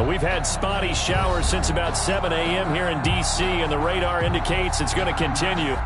We've had spotty showers since about 7 a.m. here in D.C., and the radar indicates it's going to continue.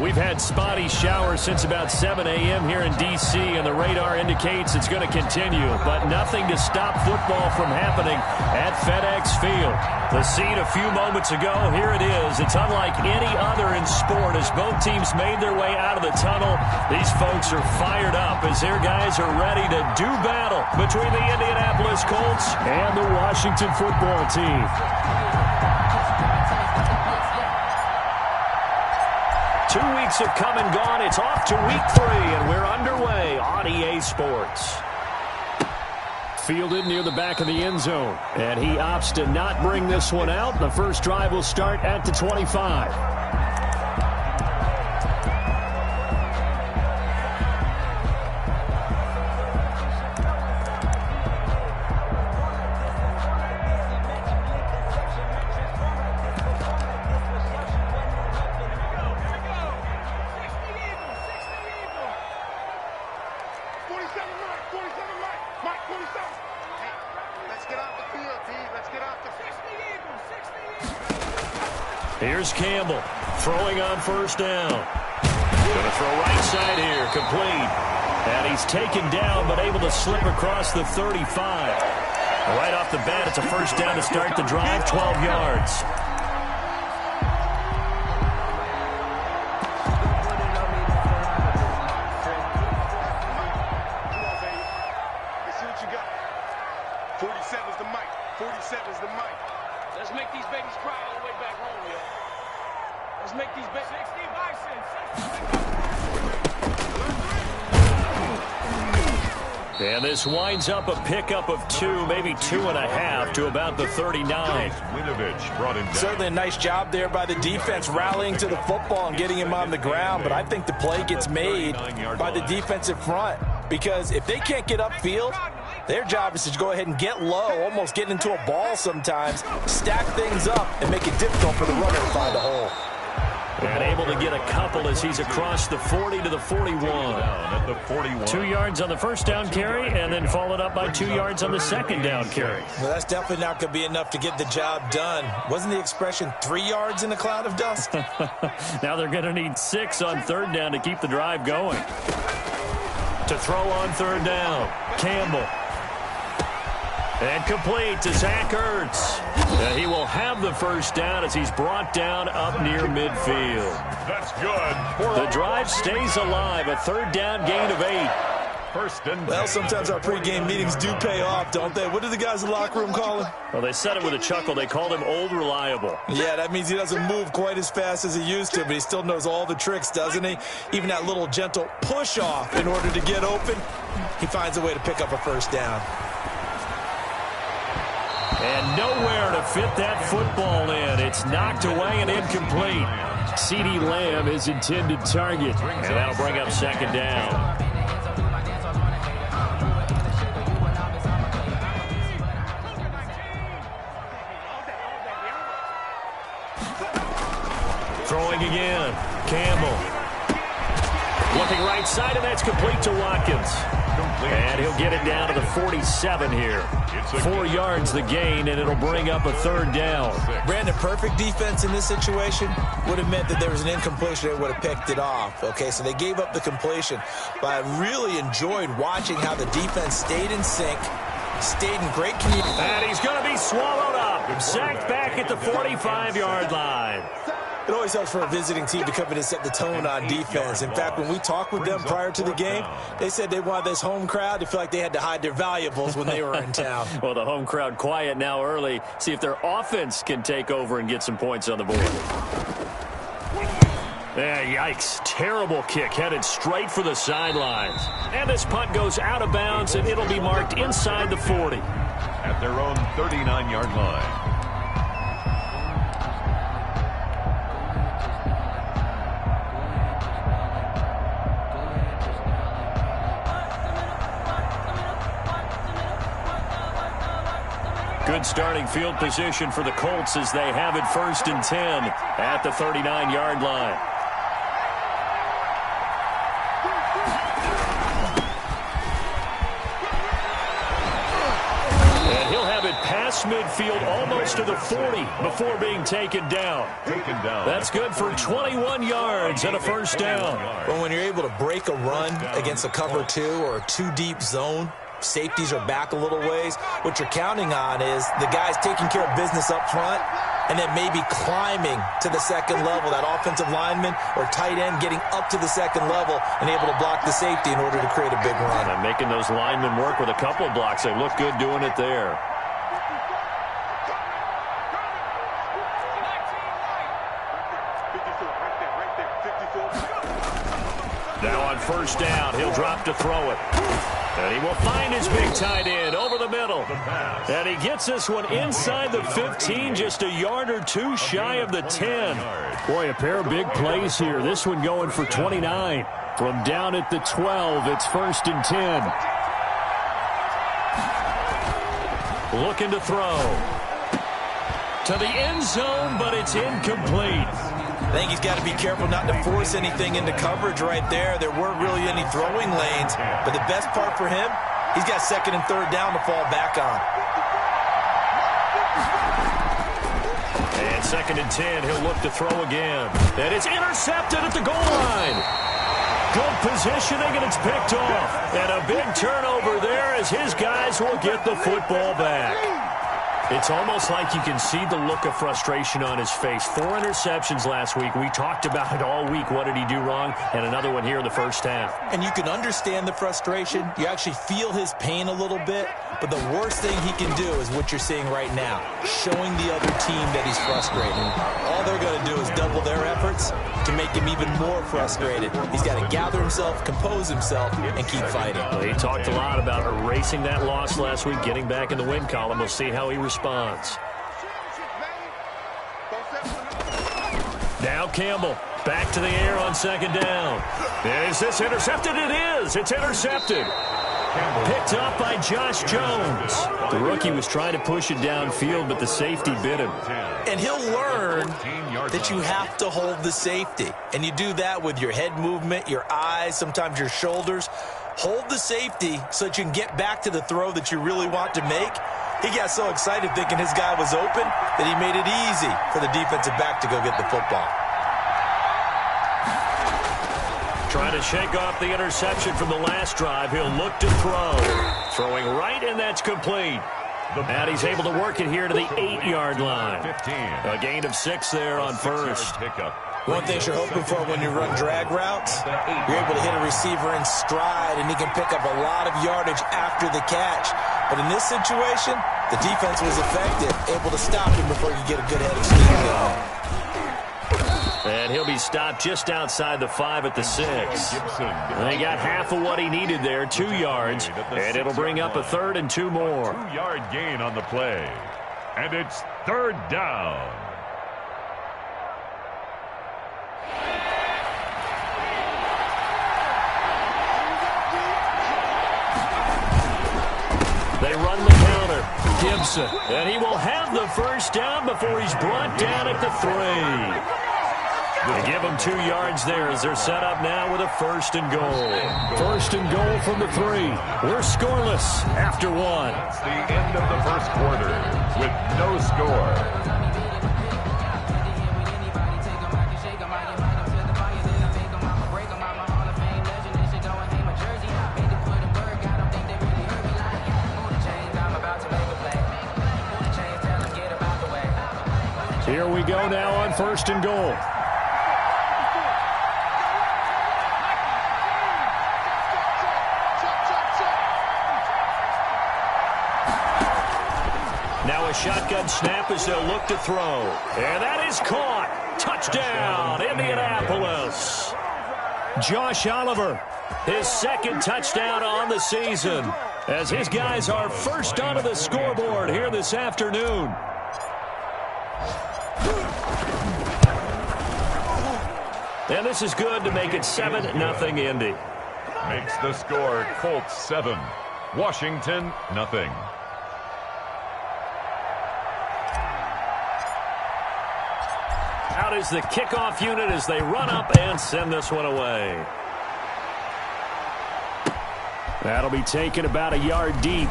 We've had spotty showers since about 7 a.m. here in D.C., and the radar indicates it's going to continue, but nothing to stop football from happening at FedEx Field. The scene a few moments ago, here it is. It's unlike any other in sport as both teams made their way out of the tunnel. These folks are fired up as their guys are ready to do battle between the Indianapolis Colts and the Washington football team. 2 weeks have come and gone. It's off to week 3, and we're underway on EA Sports. Fielded near the back of the end zone, and he opts to not bring this one out. The first drive will start at the 25. Here's Campbell throwing on first down. Going to throw right side here, complete. And he's taken down but able to slip across the 35. Right off the bat, it's a first down to start the drive, 12 yards. Let's see what you got. 47's the mic. 47's the mic. Let's make these babies cry all the way back home, yo. Let's make these babies 60 bison. And this winds up a pickup of 2, maybe 2.5 to about the 39. Certainly a nice job there by the defense rallying to the football and getting him on the ground, but I think the play gets made by the defensive front because if they can't get upfield, their job is to go ahead and get low, almost get into a ball sometimes, stack things up, and make it difficult for the runner to find a hole. And able to get a couple as he's across the 40 to the 41. 2 yards on the first down carry, and then followed up by 2 yards on the second down carry. Well, that's definitely not going to be enough to get the job done. Wasn't the expression 3 yards in a cloud of dust? Now they're going to need 6 on third down to keep the drive going. To throw on third down, Campbell. And complete to Zach Ertz. He will have the first down as he's brought down up near midfield. That's good. The drive stays alive. A third down gain of 8. First and well, sometimes our pregame meetings do pay off, don't they? What do the guys in the locker room call him? Well, they said it with a chuckle. They called him Old Reliable. Yeah, that means he doesn't move quite as fast as he used to, but he still knows all the tricks, doesn't he? Even that little gentle push-off in order to get open, he finds a way to pick up a first down. And nowhere to fit that football in. It's knocked away and incomplete. CeeDee Lamb is intended target. And that'll bring up second down. Throwing again. Campbell. Looking right side, and that's complete to Watkins. And he'll get it down to the 47 here. 4 yards the gain, and it'll bring up a third down. Brandon, perfect defense in this situation would have meant that there was an incompletion. They would have picked it off. Okay, so they gave up the completion. But I really enjoyed watching how the defense stayed in sync, stayed in great communication. And he's going to be swallowed up. Sacked back at the 45-yard line. It always helps for a visiting team to come in and set the tone on defense. In fact, when we talked with them prior to the game, they said they wanted this home crowd to feel like they had to hide their valuables when they were in town. Well, the home crowd quiet now early. See if their offense can take over and get some points on the board. Yikes. Terrible kick headed straight for the sidelines. And this punt goes out of bounds, and it'll be marked inside the 40. At their own 39-yard line. Good starting field position for the Colts as they have it first and 10 at the 39-yard line. And he'll have it past across midfield almost to the 40 before being taken down. That's good for 21 yards and a first down. Well, when you're able to break a run against a cover 2 or a 2-deep zone, safeties are back a little ways. What you're counting on is the guys taking care of business up front and then maybe climbing to the second level, that offensive lineman or tight end getting up to the second level and able to block the safety in order to create a big run. And making those linemen work with a couple of blocks. They look good doing it there. Now on first down, he'll drop to throw it. And he will find his big tight end over the middle. And he gets this one inside the 15, just a yard or two shy of the 10. Boy, a pair of big plays here. This one going for 29. From down at the 12, it's 1st and 10. Looking to throw. To the end zone, but it's incomplete. I think he's got to be careful not to force anything into coverage right there. There weren't really any throwing lanes, but the best part for him, he's got 2nd and 3rd down to fall back on. And 2nd and 10, he'll look to throw again. And it's intercepted at the goal line. Good positioning, and it's picked off. And a big turnover there as his guys will get the football back. It's almost like you can see the look of frustration on his face. 4 interceptions last week. We talked about it all week. What did he do wrong? And another one here in the first half. And you can understand the frustration. You actually feel his pain a little bit. But the worst thing he can do is what you're seeing right now, showing the other team that he's frustrated. All they're going to do is double their efforts to make him even more frustrated. He's got to gather himself, compose himself, and keep fighting. Well, he talked a lot about erasing that loss last week, getting back in the win column. We'll see how he responds. Now Campbell back to the air on 2nd down. Is this intercepted? It is. It's intercepted. Picked up by Josh Jones. The rookie was trying to push it downfield, but the safety bit him. And he'll learn that you have to hold the safety. And you do that with your head movement, your eyes, sometimes your shoulders. Hold the safety so that you can get back to the throw that you really want to make. He got so excited thinking his guy was open that he made it easy for the defensive back to go get the football. Trying to shake off the interception from the last drive. He'll look to throw. Throwing right, and that's complete. And he's able to work it here to the 8-yard line. A gain of 6 there on first. One thing you're hoping for when you run drag routes, you're able to hit a receiver in stride, and he can pick up a lot of yardage after the catch. But in this situation, the defense was effective, able to stop him before you get a good head of steam going. And he'll be stopped just outside the 5 at the 6. And he got half of what he needed there, 2 yards. And it'll bring up a 3rd and 2 more. 2-yard gain on the play. And it's 3rd down. They run the counter. Gibson. And he will have the first down before he's brought down at the 3. They give him 2 yards there as they're set up now with a 1st and goal. 1st and goal from the 3. We're scoreless after 1. It's the end of the first quarter with no score. Here we go now on 1st and goal. Now a shotgun snap as they'll look to throw. And that is caught. Touchdown, Indianapolis. Josh Oliver, his 2nd touchdown on the season, as his guys are first onto the scoreboard here this afternoon. And this is good to make it 7-0 Indy. Makes the score Colts 7, Washington 0. Out is the kickoff unit as they run up and send this one away. That'll be taken about a yard deep.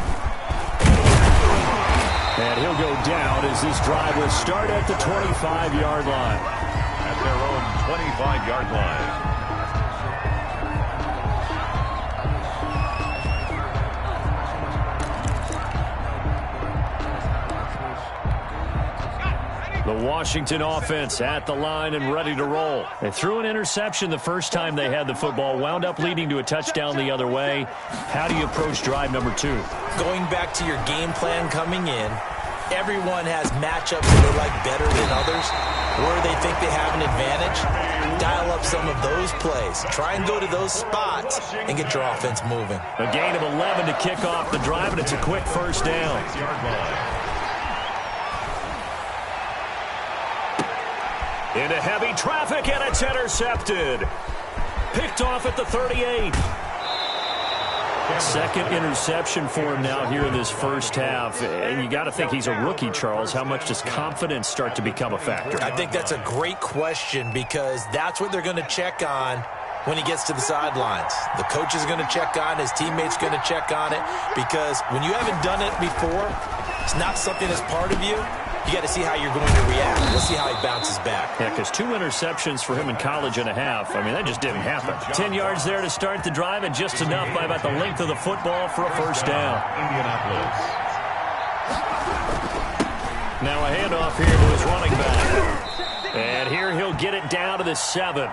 And he'll go down as this drive will start at the 25-yard line. At their own 25-yard line. The Washington offense at the line and ready to roll. They threw an interception the first time they had the football, wound up leading to a touchdown the other way. How do you approach drive number 2? Going back to your game plan coming in, everyone has matchups that they like better than others, where they think they have an advantage. Dial up some of those plays. Try and go to those spots and get your offense moving. A gain of 11 to kick off the drive, and it's a quick first down. Into heavy traffic, and it's intercepted. Picked off at the 38. Second interception for him now here in this first half. And you got to think he's a rookie, Charles. How much does confidence start to become a factor? I think that's a great question because that's what they're going to check on when he gets to the sidelines. The coach is going to check on, his teammates going to check on it, because when you haven't done it before, it's not something that's part of you. You got to see how you're going to react. Let's see how he bounces back. Yeah, because 2 interceptions for him in college and a half. I mean, that just didn't happen. 10 yards there to start the drive, and just enough by about the length of the football for a first down. Indianapolis. Now a handoff here to his running back. And here he'll get it down to the 7.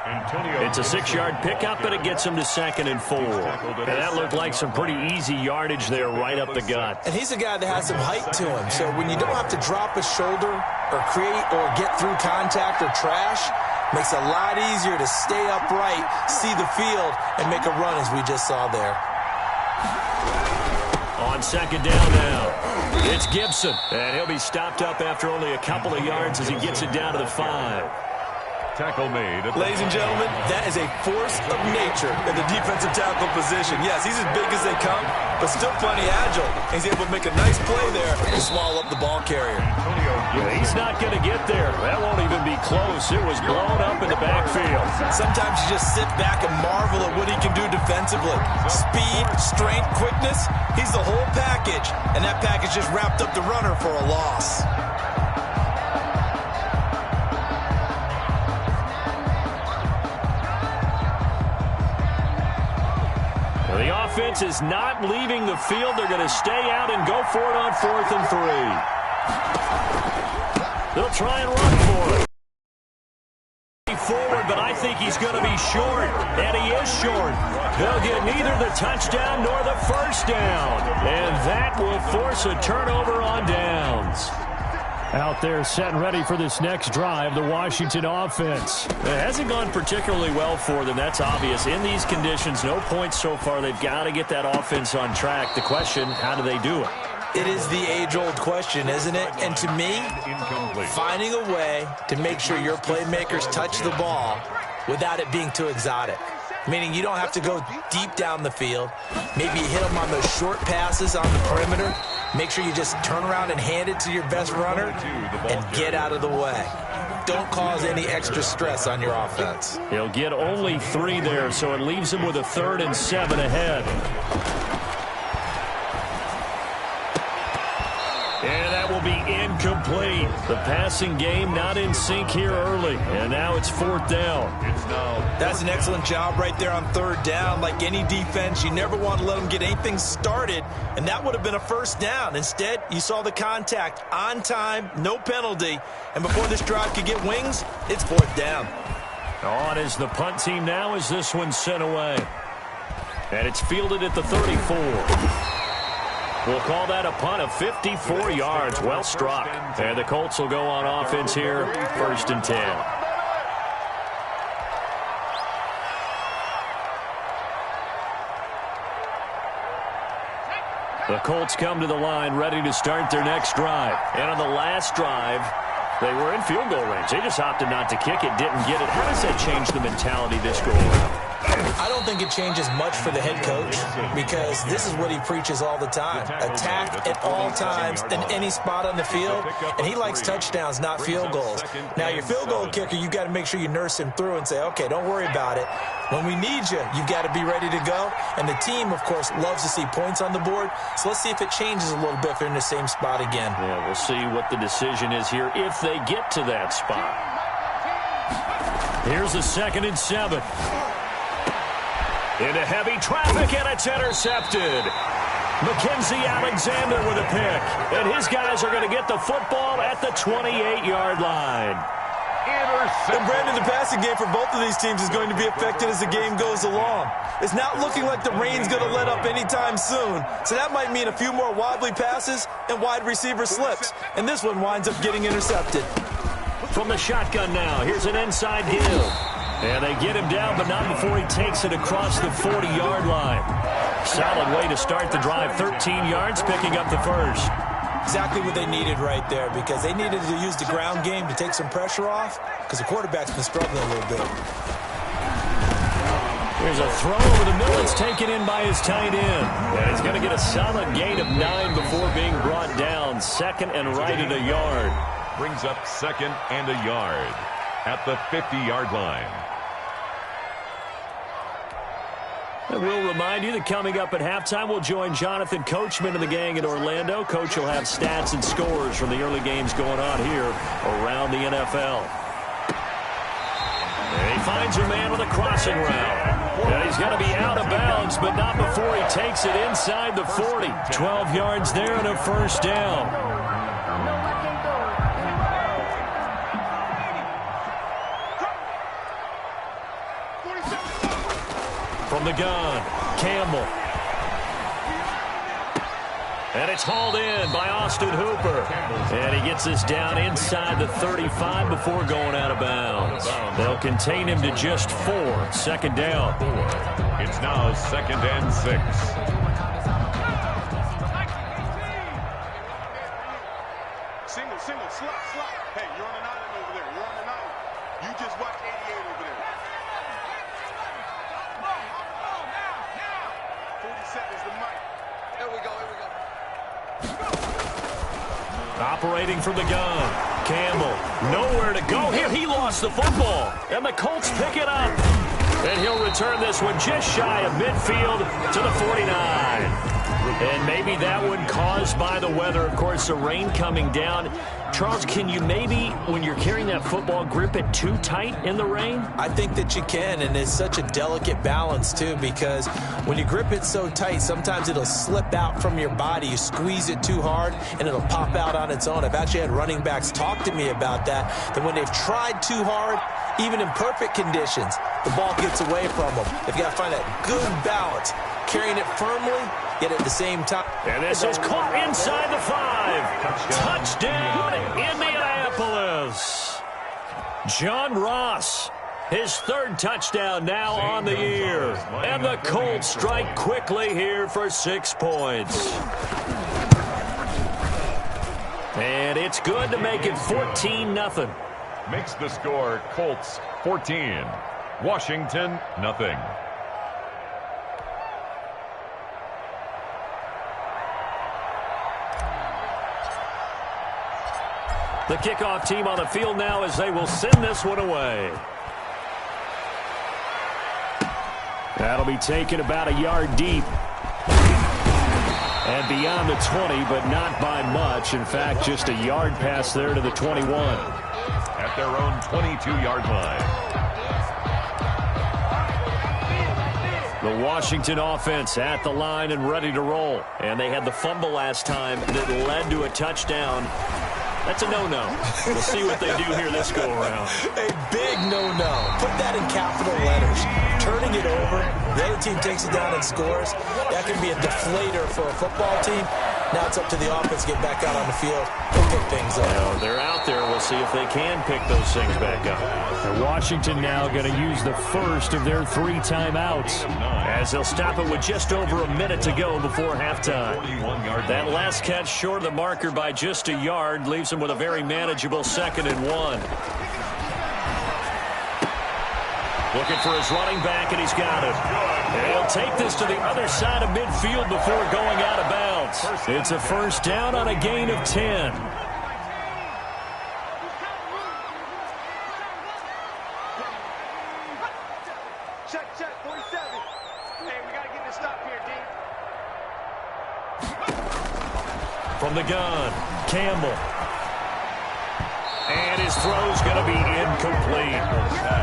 It's a 6-yard pickup, but it gets him to 2nd and 4. And that looked like some pretty easy yardage there right up the gut. And he's a guy that has some height to him. So when you don't have to drop a shoulder or create or get through contact or trash, makes it a lot easier to stay upright, see the field, and make a run as we just saw there. On 2nd down now. It's Gibson, and he'll be stopped up after only a couple of yards as he gets it down to the 5. Tackle made. Ladies and gentlemen, that is a force of nature in the defensive tackle position. Yes, he's as big as they come, but still plenty agile. He's able to make a nice play there to swallow up the ball carrier. Yeah, he's not going to get there. That won't even be close. It was blown up in the backfield. Sometimes you just sit back and marvel at what he can do defensively. Speed, strength, quickness, he's the whole package. And that package just wrapped up the runner for a loss. The offense is not leaving the field. They're going to stay out and go for it on 4th and 3. They'll try and run for it. Forward, but I think he's going to be short, and he is short. They'll get neither the touchdown nor the first down, and that will force a turnover on downs. Out there set and ready for this next drive, the Washington offense. It hasn't gone particularly well for them, that's obvious. In these conditions, no points so far. They've got to get that offense on track. The question, how do they do it? It is the age-old question, isn't it? And to me, finding a way to make sure your playmakers touch the ball without it being too exotic. Meaning you don't have to go deep down the field. Maybe you hit them on those short passes on the perimeter. Make sure you just turn around and hand it to your best runner and get out of the way. Don't cause any extra stress on your offense. He'll get only 3 there, so it leaves him with a 3rd and 7 ahead. And that will be incomplete. The passing game not in sync here early. And now it's 4th down. That's an excellent job right there on 3rd down. Like any defense, you never want to let them get anything started. And that would have been a first down. Instead, you saw the contact on time, no penalty. And before this drive could get wings, it's 4th down. On is the punt team now as this one's sent away. And it's fielded at the 34. We'll call that a punt of 54 yards. Well struck. And the Colts will go on offense here, 1st and 10. The Colts come to the line ready to start their next drive. And on the last drive, they were in field goal range. They just opted not to kick it, didn't get it. How does that change the mentality this go around? I don't think it changes much for the head coach because this is what he preaches all the time. Attack at all times in any spot on the field, and he likes touchdowns, not field goals. Now, your field goal kicker, you've got to make sure you nurse him through and say, okay, don't worry about it. When we need you, you've got to be ready to go. And the team, of course, loves to see points on the board. So let's see if it changes a little bit if they're in the same spot again. Yeah, we'll see what the decision is here if they get to that spot. Here's a 2nd and 7. Into heavy traffic, and it's intercepted. Mackenzie Alexander with a pick. And his guys are going to get the football at the 28-yard line. And Brandon, the passing game for both of these teams is going to be affected as the game goes along. It's not looking like the rain's going to let up anytime soon. So that might mean a few more wobbly passes and wide receiver slips. And this one winds up getting intercepted. From the shotgun now, here's an inside give. And they get him down, but not before he takes it across the 40-yard line. Solid way to start the drive. 13 yards, picking up the first. Exactly what they needed right there because they needed to use the ground game to take some pressure off because the quarterback's been struggling a little bit. Here's a throw over the middle. It's taken in by his tight end. And he's going to get a solid gain of 9 before being brought down. 2nd and right at a yard. Brings up 2nd and a yard at the 50-yard line. And we'll remind you that coming up at halftime, we'll join Jonathan Coachman and the gang in Orlando. Coach will have stats and scores from the early games going on here around the NFL. And he finds a man with a crossing route. And he's going to be out of bounds, but not before he takes it inside the 40. 12 yards there and a first down. From the gun, Campbell. And it's hauled in by Austin Hooper. And he gets us down inside the 35 before going out of bounds. They'll contain him to just 4. 2nd down. It's now 2nd and 6. Single, slot. Hey, you're on an island over there. You're on an island. You just watch 88 over there. 47 is the mic. Here we go. Operating from the gun, Campbell, nowhere to go here. He lost the football, and the Colts pick it up. And he'll return this one just shy of midfield to the 49. And maybe that one caused by the weather. Of course, the rain coming down. Charles, can you maybe, when you're carrying that football, grip it too tight in the rain? I think that you can, and it's such a delicate balance, too, because when you grip it so tight, sometimes it'll slip out from your body. You squeeze it too hard, and it'll pop out on its own. I've actually had running backs talk to me about that when they've tried too hard, even in perfect conditions, the ball gets away from them. They've got to find that good balance, carrying it firmly, yet at the same time. And this is caught inside the 5. Touchdown, Indianapolis. John Ross, his 3rd touchdown now on the year. And the Colts strike quickly here for 6 points. And it's good to make it 14-0. Makes the score Colts 14, Washington nothing. The kickoff team on the field now as they will send this one away. That'll be taken about a yard deep. And beyond the 20, but not by much. In fact, just a yard pass there to the 21. At their own 22-yard line. The Washington offense at the line and ready to roll. And they had the fumble last time that led to a touchdown. That's a no-no. We'll see what they do here this go-around. A big no-no. Put that in capital letters. Turning it over, the other team takes it down and scores. That can be a deflator for a football team. Now it's up to the offense to get back out on the field and pick things up. Well, they're out there. We'll see if they can pick those things back up. And Washington now going to use the first of their 3 timeouts as they'll stop it with just over a minute to go before halftime. That last catch short of the marker by just a yard leaves them with a very manageable 2nd and 1. Looking for his running back, and he's got it. And he'll take this to the other side of midfield before going out of bounds. It's a first down on a gain of 10. Check, 47. Hey, we got to get this stop here, D. From the gun, Campbell. And his throw's going to be incomplete.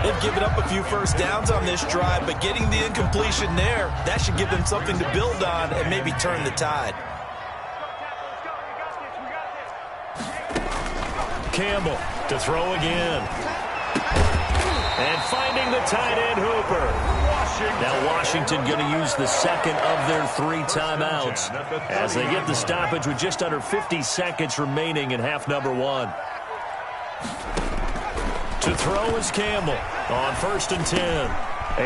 They've given up a few first downs on this drive, but getting the incompletion there, that should give them something to build on and maybe turn the tide. Campbell to throw again. And finding the tight end Hooper. Now Washington going to use the second of their 3 timeouts as they get the stoppage with just under 50 seconds remaining in half number 1. To throw is Campbell on 1st and 10.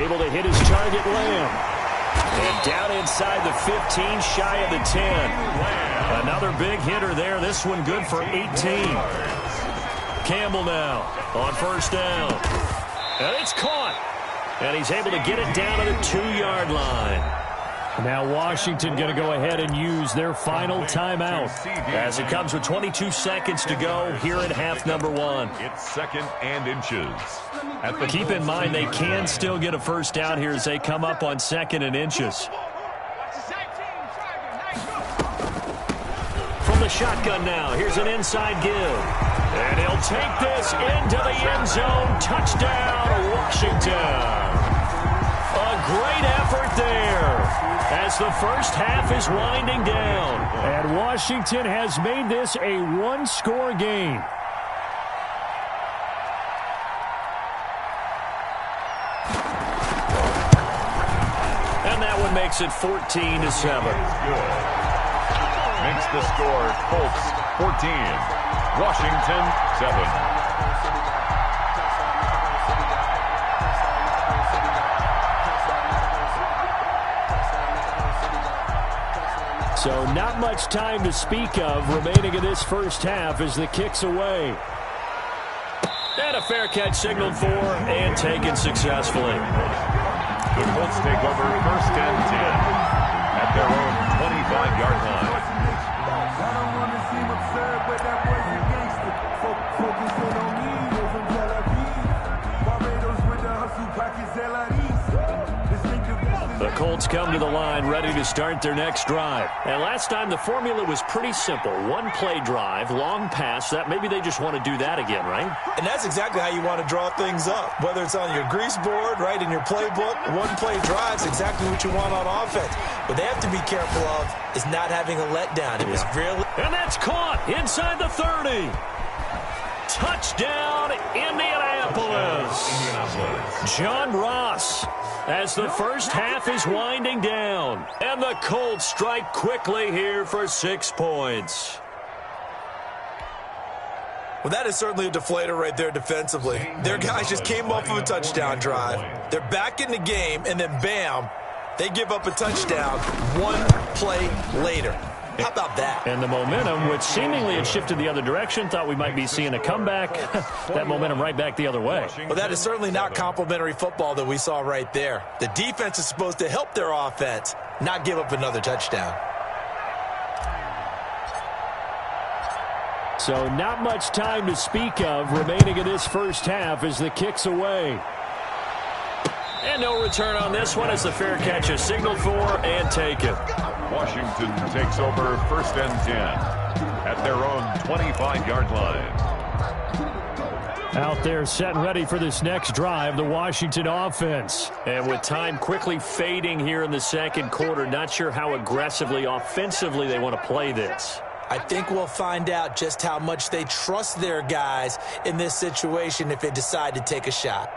Able to hit his target, Lamb. And down inside the 15, shy of the 10. Another big hitter there. This one good for 18. Campbell now on 1st down. And it's caught. And he's able to get it down to the 2-yard line. Now Washington going to go ahead and use their final timeout as it comes with 22 seconds to go here in half number 1. It's 2nd and inches. Keep in mind they can still get a first down here as they come up on 2nd and inches. From the shotgun now, here's an inside give. And he'll take this into the end zone. Touchdown, Washington. A great effort there as the first half is winding down. And Washington has made this a 1-score game. And that one makes it 14-7. Makes the score Colts 14, Washington 7. So not much time to speak of remaining in this first half as the kick's away. And a fair catch signaled for and taken successfully. The Colts take over 1st and 10 at their own 25-yard line. I don't want to seem absurd, but that boy's a gangster. Focusing on me, those on Tel Aviv. Barbados with the hustle pockets, The Colts come to the line ready to start their next drive. And last time the formula was pretty simple. 1-play drive, long pass. That maybe they just want to do that again, right? And that's exactly how you want to draw things up. Whether it's on your grease board, right, in your playbook, 1-play drive's exactly what you want on offense. What they have to be careful of is not having a letdown. It was really... And that's caught inside the 30. Touchdown, Indianapolis. John Ross as the first half is winding down. And the Colts strike quickly here for 6 points. Well, that is certainly a deflator right there defensively. Their guys just came off of a touchdown drive. They're back in the game, and then bam, they give up a touchdown 1 play later. How about that? And the momentum, which seemingly had shifted the other direction, thought we might be seeing a comeback. That momentum right back the other way. Well, that is certainly not complimentary football that we saw right there. The defense is supposed to help their offense, not give up another touchdown. So not much time to speak of remaining in this first half as the kick's away. And no return on this one as the fair catch is signaled for and taken. Washington takes over 1st and 10 at their own 25-yard line. Out there set and ready for this next drive, the Washington offense. And with time quickly fading here in the second quarter, not sure how aggressively, offensively they want to play this. I think we'll find out just how much they trust their guys in this situation if they decide to take a shot.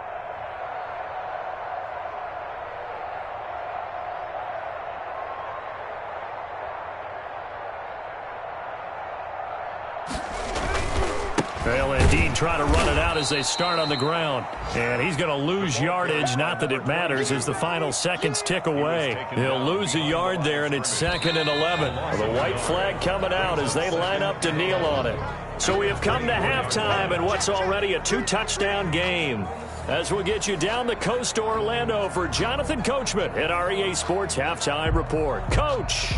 They'll indeed try to run it out as they start on the ground. And he's going to lose yardage, not that it matters, as the final seconds tick away. He'll lose a yard there, and it's 2nd and 11. The white flag coming out as they line up to kneel on it. So we have come to halftime in what's already a 2-touchdown game. as we'll get you down the coast to Orlando for Jonathan Coachman at our EA Sports Halftime Report. Coach.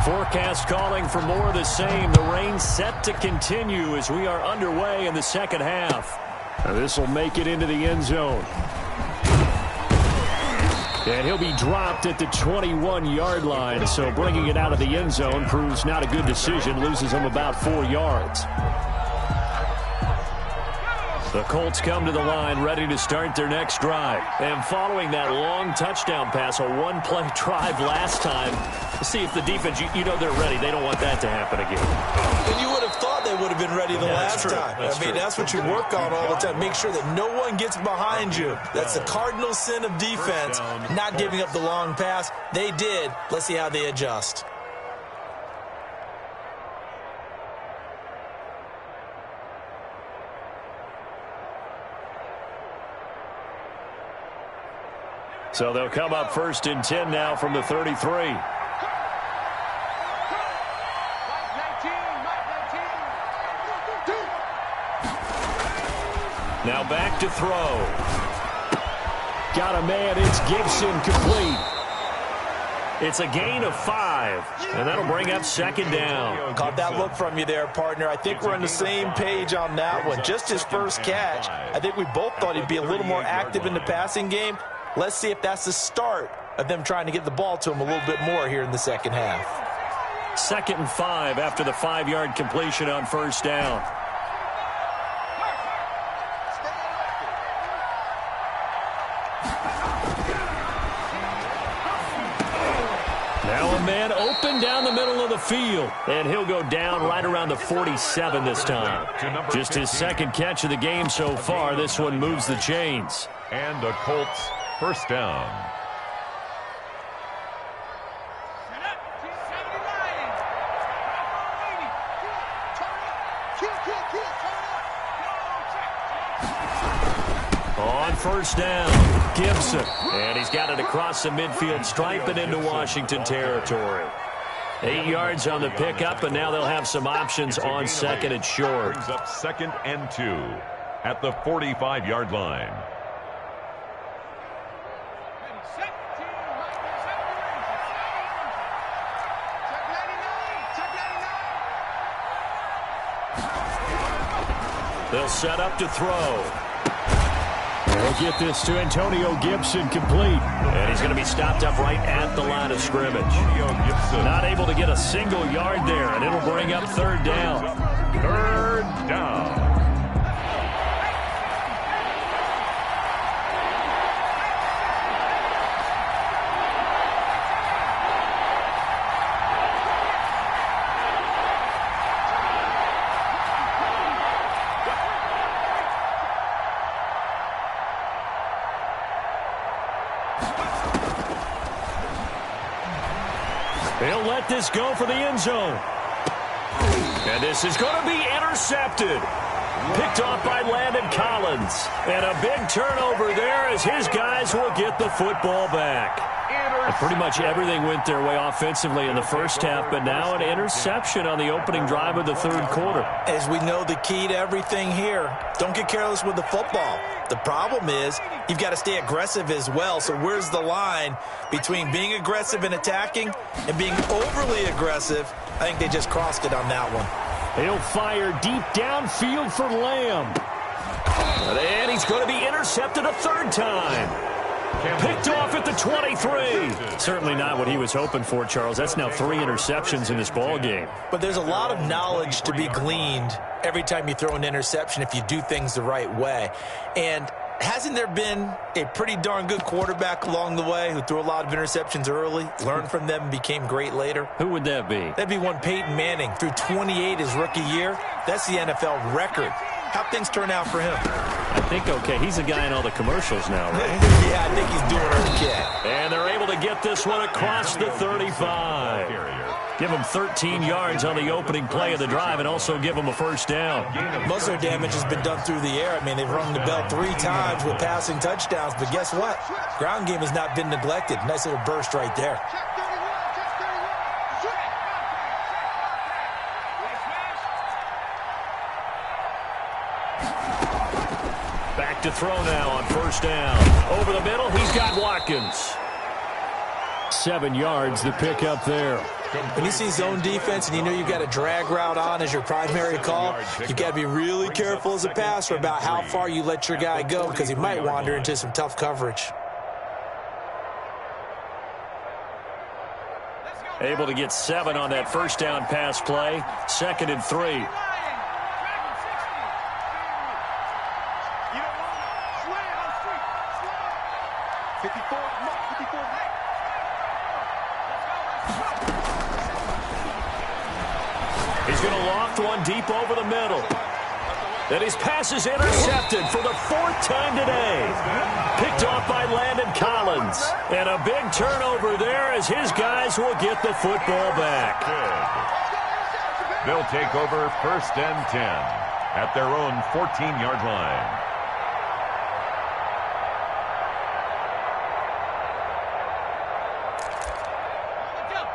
Forecast calling for more of the same. The rain set to continue as we are underway in the second half. This will make it into the end zone. And he'll be dropped at the 21-yard line, so bringing it out of the end zone proves not a good decision, loses him about 4 yards. The Colts come to the line ready to start their next drive. And following that long touchdown pass, a one-play drive last time, see if the defense, you know they're ready. They don't want that to happen again. And you would have thought they would have been ready the last time. That's what you work on all the time. Make sure that no one gets behind you. That's the cardinal sin of defense, not giving up the long pass. They did. Let's see how they adjust. So they'll come up 1st and 10 now from the 33. Now back to throw. Got a man. It's Gibson, complete. It's a gain of 5, and that'll bring up 2nd down. Caught that look from you there, partner. I think we're on the same page on that one. Just his first catch. I think we both thought he'd be a little more active in the passing game. Let's see if that's the start of them trying to get the ball to him a little bit more here in the second half. 2nd and 5 after the 5-yard completion on 1st down. Now a man open down the middle of the field, and he'll go down right around the 47 this time. Just his 2nd catch of the game so far. This one moves the chains. And the Colts 1st down. On 1st down, Gibson. And he's got it across the midfield stripe and into Washington territory. 8 yards on the pickup, and now they'll have some options on 2nd and short. Brings up 2nd and 2 at the 45-yard line. They'll set up to throw. They'll get this to Antonio Gibson, complete. And he's going to be stopped up right at the line of scrimmage. Not able to get a single yard there, and it'll bring up 3rd down. 3rd down. He'll let this go for the end zone. And this is going to be intercepted. Picked off by Landon Collins. And a big turnover there as his guys will get the football back. And pretty much everything went their way offensively in the first half, but now an interception on the opening drive of the 3rd quarter. As we know, the key to everything here, don't get careless with the football. The problem is you've got to stay aggressive as well. So where's the line between being aggressive and attacking and being overly aggressive? I think they just crossed it on that one. He'll fire deep downfield for Lamb. And he's going to be intercepted a 3rd time. Picked off at the 23. Certainly not what he was hoping for, Charles. That's now 3 interceptions in this ball game. But there's a lot of knowledge to be gleaned every time you throw an interception if you do things the right way. And hasn't there been a pretty darn good quarterback along the way who threw a lot of interceptions early, learned from them, and became great later? Who would that be? That'd be one Peyton Manning. Threw 28 his rookie year. That's the NFL record. How'd things turn out for him? I think okay. He's a guy in all the commercials now, right? Yeah, I think he's doing okay. And they're able to get this one across the 35. Give them 13 yards on the opening play of the drive and also give them a first down. Most of their damage has been done through the air. I mean, they've rung the bell 3 times with passing touchdowns, but guess what? Ground game has not been neglected. Nice little burst right there. Back to throw now on first down. Over the middle, he's got Watkins. 7 yards the pick up there. When you see zone defense and you know you've got a drag route on as your primary call, you've got to be really careful as a passer about how far you let your guy go because he might wander into some tough coverage. Able to get 7 on that first down pass play. 2nd and 3. He's going to loft one deep over the middle. And his pass is intercepted for the 4th time today. Picked off by Landon Collins. And a big turnover there as his guys will get the football back. They'll take over 1st and 10 at their own 14-yard line.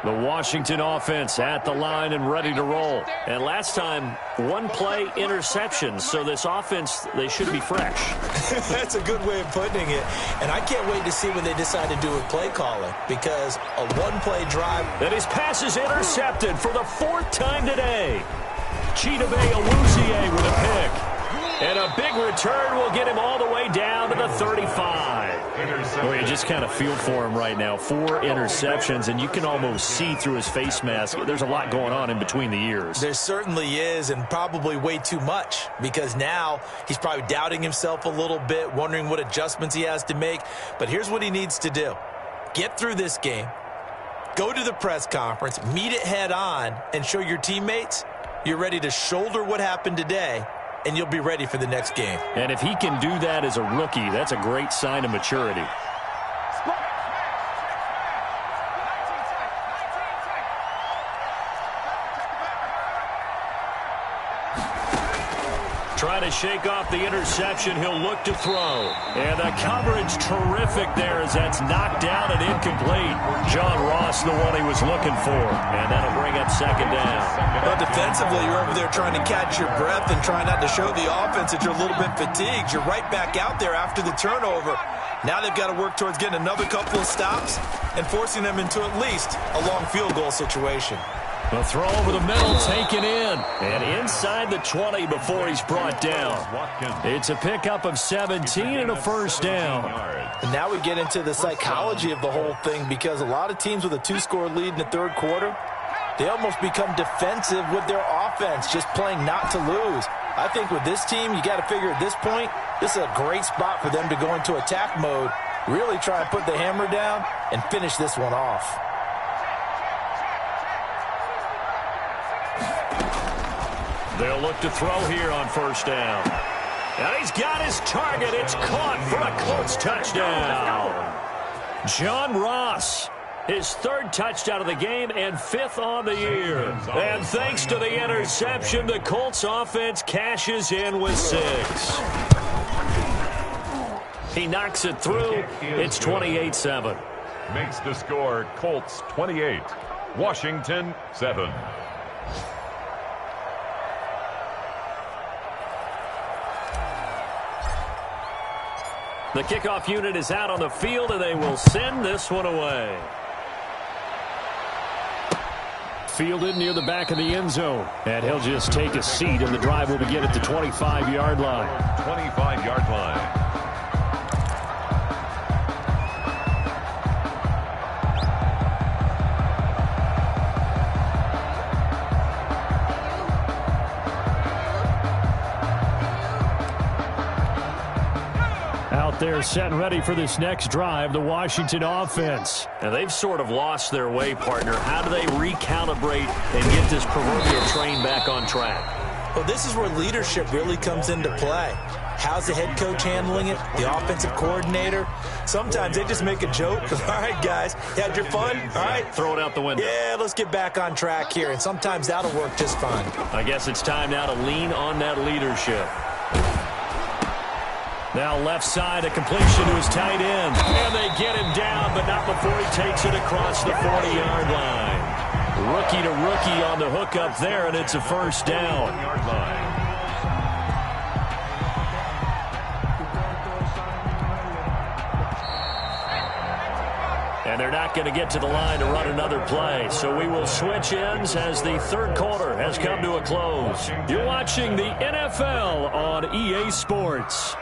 The Washington offense at the line and ready to roll. And last time, 1 play interception. So this offense, they should be fresh. That's a good way of putting it. And I can't wait to see when they decide to do with play calling because a 1-play drive. And his pass is intercepted for the 4th time today. Chidobe Awuzie with a pick. And a big return will get him all the way down to the 35. Well, you just kind of feel for him right now. 4 interceptions, and you can almost see through his face mask. There's a lot going on in between the ears. There certainly is, and probably way too much, because now he's probably doubting himself a little bit, wondering what adjustments he has to make. But here's what he needs to do. Get through this game, go to the press conference, meet it head on, and show your teammates you're ready to shoulder what happened today, and you'll be ready for the next game. And if he can do that as a rookie, that's a great sign of maturity. Trying to shake off the interception, he'll look to throw. And the coverage terrific there as that's knocked down and incomplete. John Ross, the one he was looking for. And that'll bring up 2nd down. Well, defensively, you're over there trying to catch your breath and trying not to show the offense that you're a little bit fatigued. You're right back out there after the turnover. Now they've got to work towards getting another couple of stops and forcing them into at least a long field goal situation. The throw over the middle taken in. And inside the 20 before he's brought down. It's a pickup of 17 and a first down. And now we get into the psychology of the whole thing because a lot of teams with a 2-score lead in the 3rd quarter, they almost become defensive with their offense, just playing not to lose. I think with this team, you got to figure at this point, this is a great spot for them to go into attack mode, really try and put the hammer down and finish this one off. They'll look to throw here on first down. And he's got his target. It's caught for a Colts touchdown. John Ross, his 3rd touchdown of the game and 5th on the year. And thanks to the interception, the Colts offense cashes in with 6. He knocks it through. It's 28-7. Makes the score Colts 28, Washington 7. The kickoff unit is out on the field, and they will send this one away. Fielded near the back of the end zone. And he'll just take a seat, and the drive will begin at the 25-yard line. 25-yard line. They're set and ready for this next drive, the Washington offense. And they've sort of lost their way, partner. How do they recalibrate and get this proverbial train back on track? Well, this is where leadership really comes into play. How's the head coach handling it? The offensive coordinator? Sometimes they just make a joke. All right, guys, you had your fun? All right. Throw it out the window. Yeah, let's get back on track here, and sometimes that'll work just fine. I guess it's time now to lean on that leadership. Now left side, a completion to his tight end. And they get him down, but not before he takes it across the 40-yard line. Rookie to rookie on the hook up there, and it's a first down. And they're not going to get to the line to run another play. So we will switch ends as the third quarter has come to a close. You're watching the NFL on EA Sports.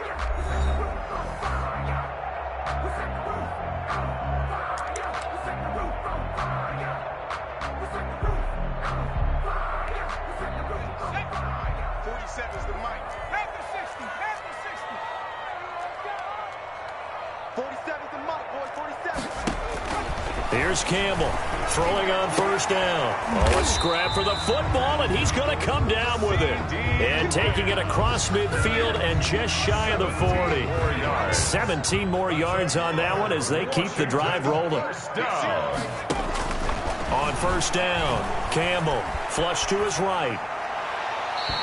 Here's Campbell throwing on first down. Oh, a scrap for the football, and he's going to come down with it. And taking it across midfield and just shy of the 40. 17 more yards on that one as they keep the drive rolling. On first down, Campbell flush to his right.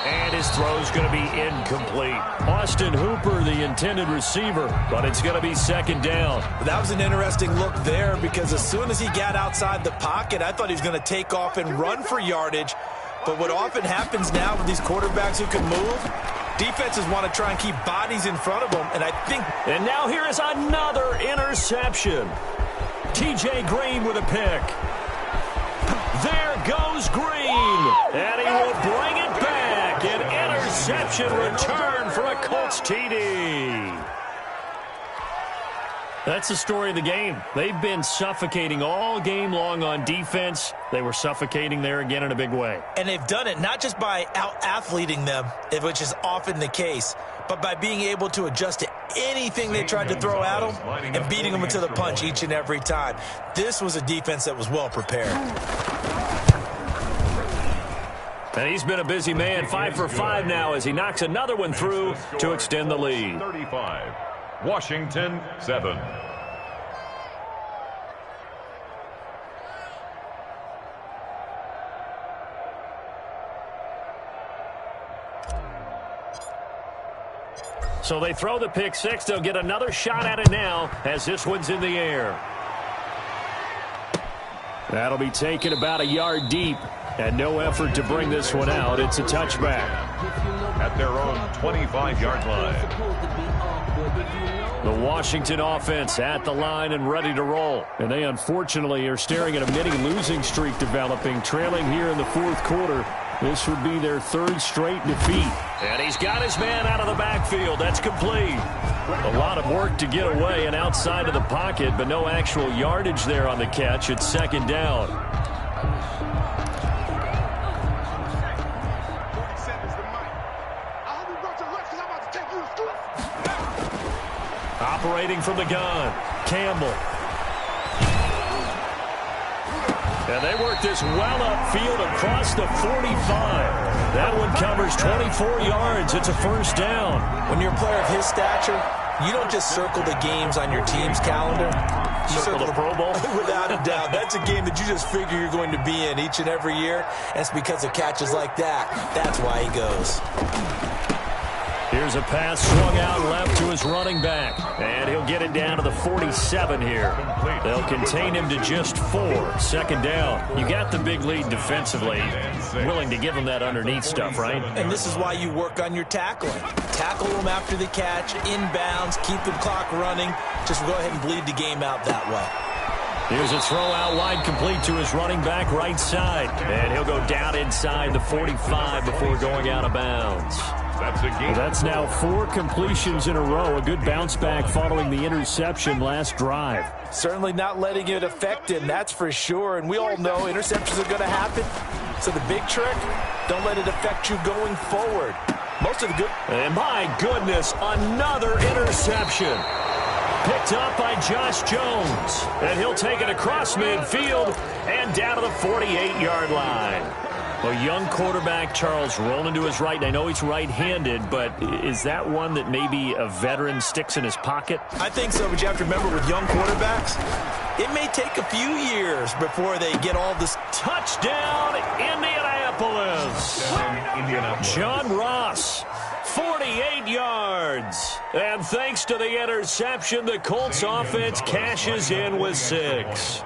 And his throw's going to be incomplete. Austin Hooper, the intended receiver, but it's going to be second down. That was an interesting look there because as soon as he got outside the pocket, I thought he was going to take off and run for yardage. But what often happens now with these quarterbacks who can move, defenses want to try and keep bodies in front of them, and I think... And now here is another interception. T.J. Green with a pick. There goes Green, and he will bring it back. An interception return for a Colts TD. That's the story of the game. They've been suffocating all game long on defense. They were suffocating there again in a big way. And they've done it not just by out-athleting them, which is often the case, but by being able to adjust to anything they tried to throw at them and beating them into the punch each and every time. This was a defense that was well prepared. And he's been a busy man, 5 for 5 now as he knocks another one through to extend the lead. 35, Washington 7. So they throw the pick six. They'll get another shot at it now as this one's in the air. That'll be taken about a yard deep. And no effort to bring this one out. It's a touchback. At their own 25-yard line. The Washington offense at the line and ready to roll. And they unfortunately are staring at a mini losing streak developing, trailing here in the fourth quarter. This would be their third straight defeat. And he's got his man out of the backfield. That's complete. A lot of work to get away and outside of the pocket, but no actual yardage there on the catch. It's second down. Operating from the gun, Campbell. And they work this well upfield across the 45. That one covers 24 yards. It's a first down. When you're a player of his stature, you don't just circle the games on your team's calendar. You circle the Pro Bowl? Without a doubt. That's a game that you just figure you're going to be in each and every year. And it's because of catches like that. That's why he goes. Here's a pass swung out left to his running back. And he'll get it down to the 47 here. They'll contain him to just 4. Second down. You got the big lead defensively. Willing to give him that underneath stuff, right? And this is why you work on your tackling. Tackle them after the catch, inbounds, keep the clock running. Just go ahead and bleed the game out that way. Here's a throw out wide complete to his running back right side. And he'll go down inside the 45 before going out of bounds. Well, that's now 4 completions in a row. A good bounce back following the interception last drive. Certainly not letting it affect him, that's for sure. And we all know interceptions are going to happen. So the big trick, don't let it affect you going forward. Most of the good... And my goodness, another interception. Picked up by Josh Jones. And he'll take it across midfield and down to the 48-yard line. Well, young quarterback Charles rolling to his right. And I know he's right-handed, but is that one that maybe a veteran sticks in his pocket? I think so, but you have to remember with young quarterbacks, it may take a few years before they get all this. Touchdown, Indianapolis. John Ross, 48 yards. And thanks to the interception, the Colts offense cashes in with 6.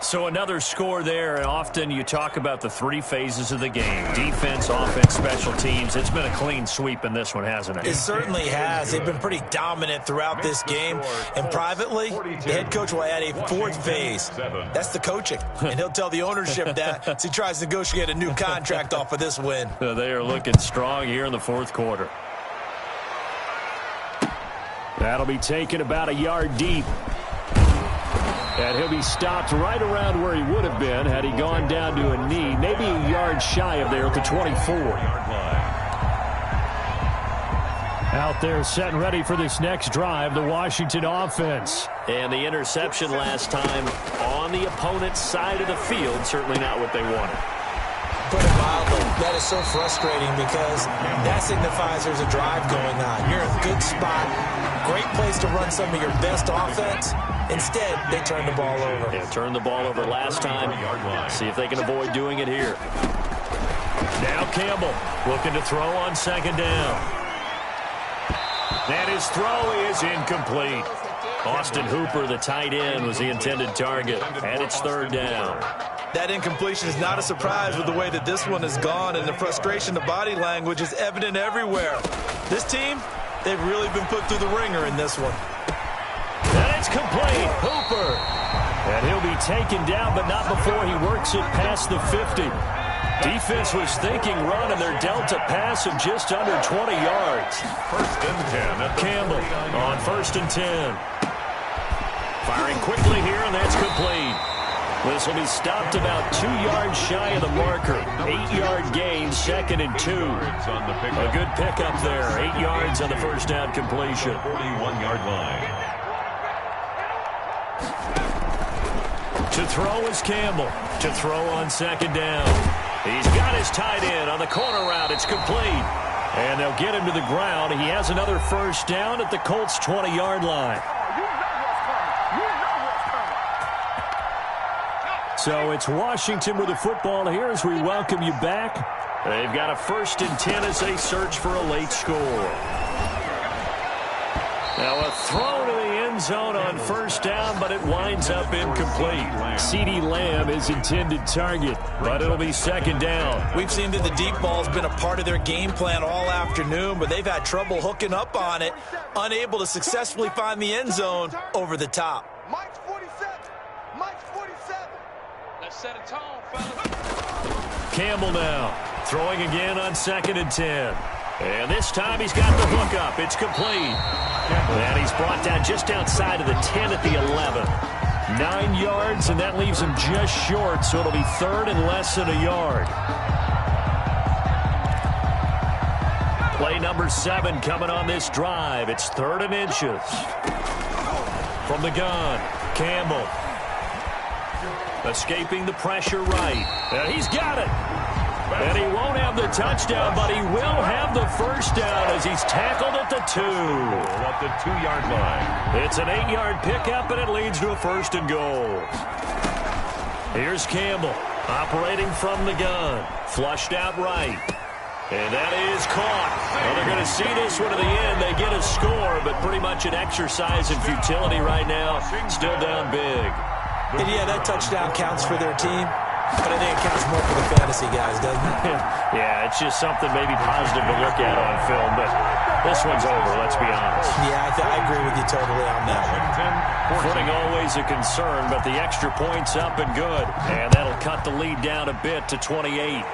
So another score there, and often you talk about the 3 phases of the game. Defense, offense, special teams. It's been a clean sweep in this one, hasn't it? It certainly has. They've been pretty dominant throughout this game. And privately, the head coach will add a 4th phase. That's the coaching. And he'll tell the ownership that as he tries to negotiate a new contract off of this win. They are looking strong here in the 4th quarter. That'll be taken about a yard deep. And he'll be stopped right around where he would have been had he gone down to a knee, maybe a yard shy of there at the 24. Out there set and ready for this next drive, the Washington offense. And the interception last time on the opponent's side of the field, certainly not what they wanted. Put it mildly, that is so frustrating because that signifies there's a drive going on. You're in a good spot, great place to run some of your best offense. Instead, they turn the ball over. Yeah, turned the ball over last time. See if they can avoid doing it here. Now Campbell looking to throw on 2nd down. And his throw is incomplete. Austin Hooper, the tight end, was the intended target. And it's 3rd down. That incompletion is not a surprise with the way that this one has gone, and the frustration, the body language is evident everywhere. This team, they've really been put through the ringer in this one. And it's complete. Hooper. And he'll be taken down, but not before he works it past the 50. Defense was thinking run, and they're dealt a pass of just under 20 yards. 1st and 10. Campbell on 1st and 10. Firing quickly here, and that's complete. This will be stopped about 2 yards shy of the marker. 8-yard gain, 2nd and 2. A good pickup there. 8 yards on the 1st down completion. 41-yard line. To throw is Campbell. To throw on 2nd down. He's got his tight end on the corner route. It's complete. And they'll get him to the ground. He has another 1st down at the Colts' 20-yard line. So it's Washington with the football here as we welcome you back. They've got a 1st and 10 as they search for a late score. Now a throw to the end zone on 1st down, but it winds up incomplete. CeeDee Lamb is intended target, but it'll be 2nd down. We've seen that the deep ball's been a part of their game plan all afternoon, but they've had trouble hooking up on it, unable to successfully find the end zone over the top. Mike's 47. Mike's 47. Let's set a tone, fellas. Campbell now, throwing again on 2nd and 10. And this time he's got the hook up. It's complete. And he's brought down just outside of the 10 at the 11. 9 yards, and that leaves him just short, so it'll be 3rd and less than a yard. Play number 7 coming on this drive. It's 3rd and inches. From the gun, Campbell. Escaping the pressure right. And he's got it. And he won't have the touchdown, but he will have the 1st down as he's tackled at the 2. At the 2-yard line. It's an 8-yard pickup, and it leads to a 1st and goal. Here's Campbell operating from the gun. Flushed out right. And that is caught. Well, they're going to see this one to the end. They get a score, but pretty much an exercise in futility right now. Still down big. And yeah, that touchdown counts for their team. But I think it counts more for the fantasy guys, doesn't it? Yeah, it's just something maybe positive to look at on film, but this one's over, let's be honest. Yeah, I agree with you totally on that one. Footing always a concern, but the extra point's up and good. And that'll cut the lead down a bit to 28.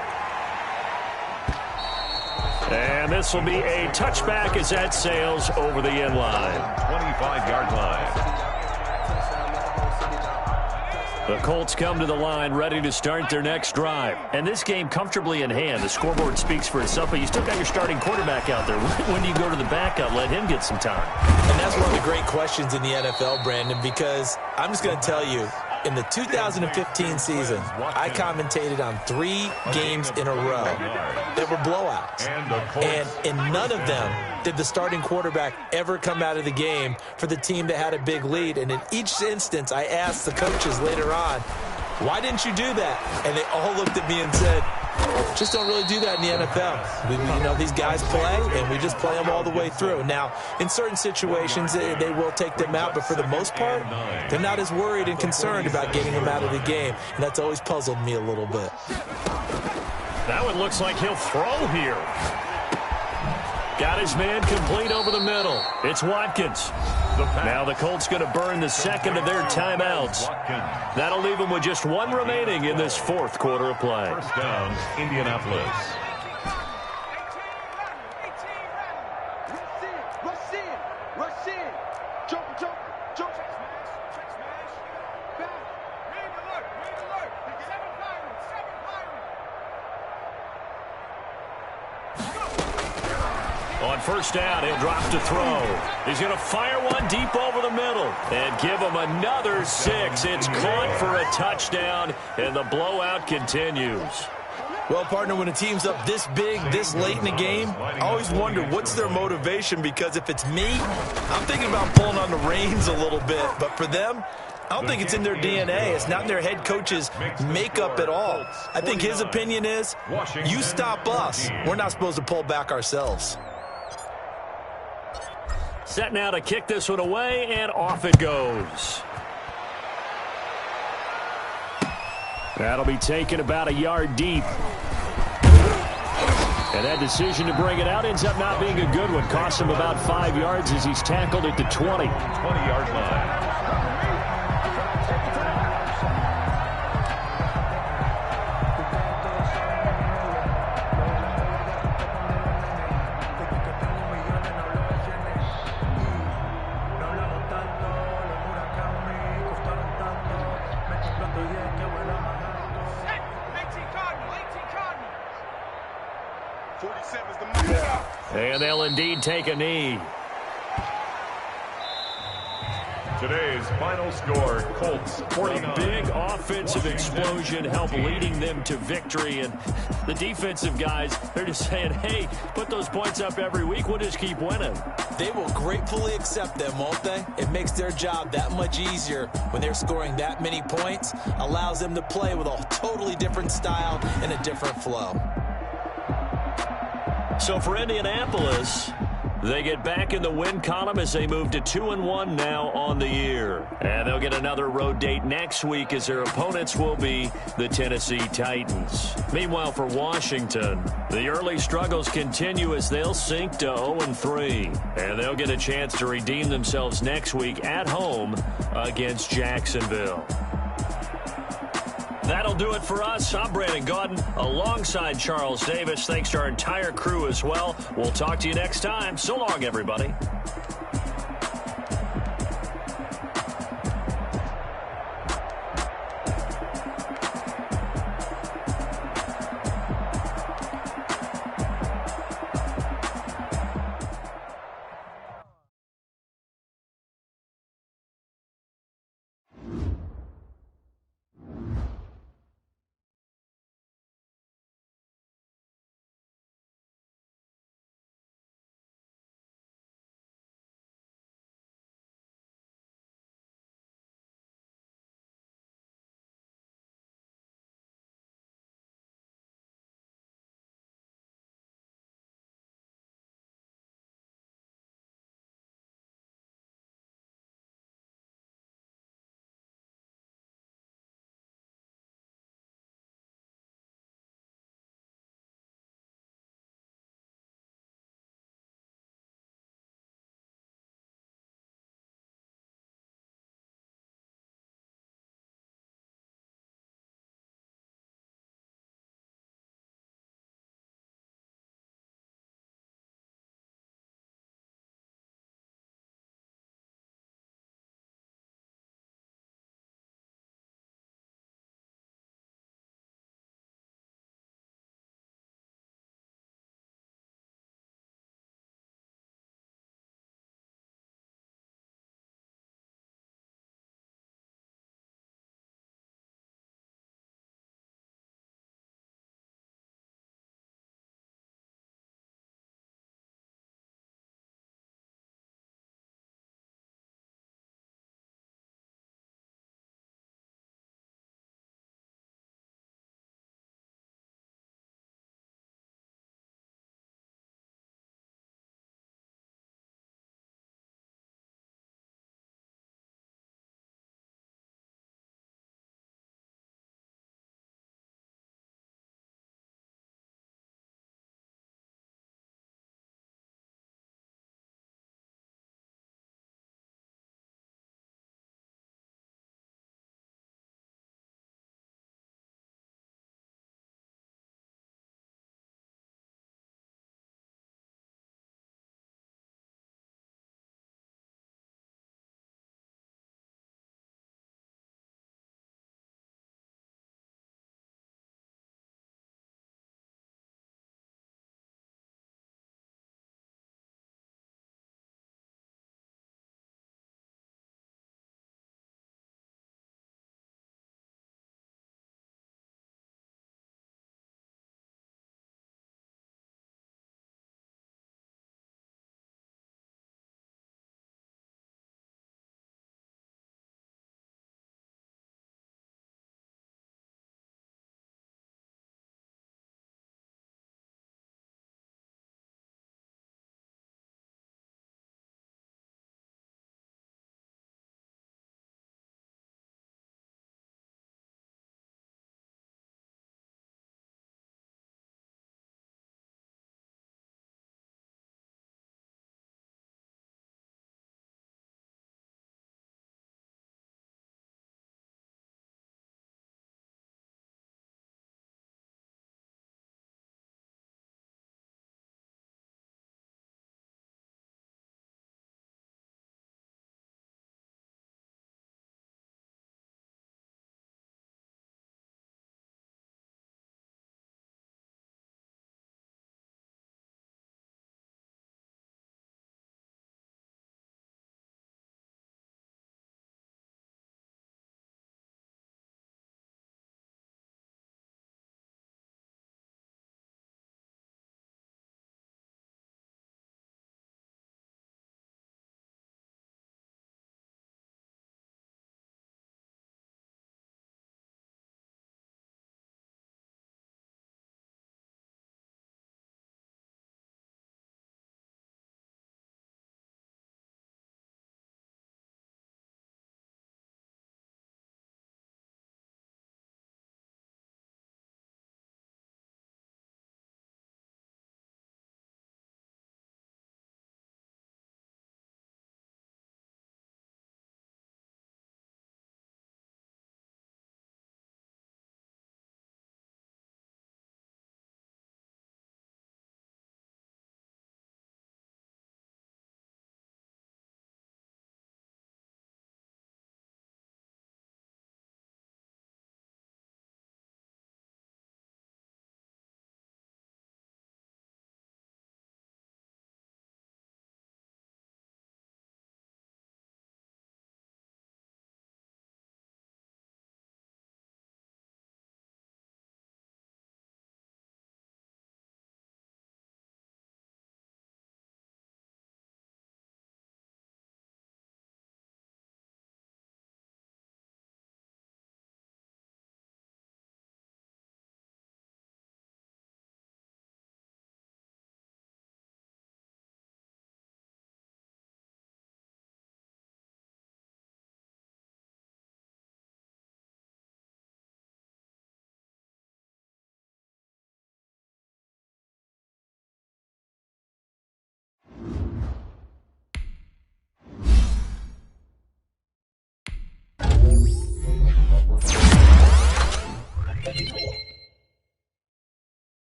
And this will be a touchback as that sails over the end line. 25-yard line. The Colts come to the line ready to start their next drive. And this game comfortably in hand. The scoreboard speaks for itself, but you still got your starting quarterback out there. When do you go to the backup? Let him get some time. And that's one of the great questions in the NFL, Brandon, because I'm just going to tell you, In the 2015 season, I commentated on 3 games in a row that were blowouts. And in none of them did the starting quarterback ever come out of the game for the team that had a big lead. And in each instance, I asked the coaches later on, why didn't you do that? And they all looked at me and said, just don't really do that in the NFL. These guys play, and we just play them all the way through. Now, in certain situations, they will take them out, but for the most part, they're not as worried and concerned about getting them out of the game, and that's always puzzled me a little bit. That one looks like he'll throw here. Got his man complete over the middle. It's Watkins. Now the Colts going to burn the second of their timeouts. That'll leave them with just 1 remaining in this 4th quarter of play. First down, Indianapolis. Rush in. Joker. On first down, he'll drop to throw. He's going to fire one deep over the middle and give him another 6. It's caught for a touchdown, and the blowout continues. Well, partner, when a team's up this big, this late in the game, I always wonder what's their motivation, because if it's me, I'm thinking about pulling on the reins a little bit. But for them, I don't think it's in their DNA. It's not in their head coach's makeup at all. I think his opinion is, you stop us, we're not supposed to pull back ourselves. Set now to kick this one away, and off it goes. That'll be taken about a yard deep. And that decision to bring it out ends up not being a good one. Costs him about 5 yards as he's tackled at the 20. 20-yard line. And they'll indeed take a knee. Today's final score, Colts 49. Big offensive explosion helped leading them to victory. And the defensive guys, they're just saying, hey, put those points up every week. We'll just keep winning. They will gratefully accept them, won't they? It makes their job that much easier when they're scoring that many points. Allows them to play with a totally different style and a different flow. So for Indianapolis, they get back in the win column as they move to 2-1 now on the year. And they'll get another road date next week as their opponents will be the Tennessee Titans. Meanwhile, for Washington, the early struggles continue as they'll sink to 0-3. And they'll get a chance to redeem themselves next week at home against Jacksonville. That'll do it for us. I'm Brandon Gaudin alongside Charles Davis. Thanks to our entire crew as well. We'll talk to you next time. So long, everybody.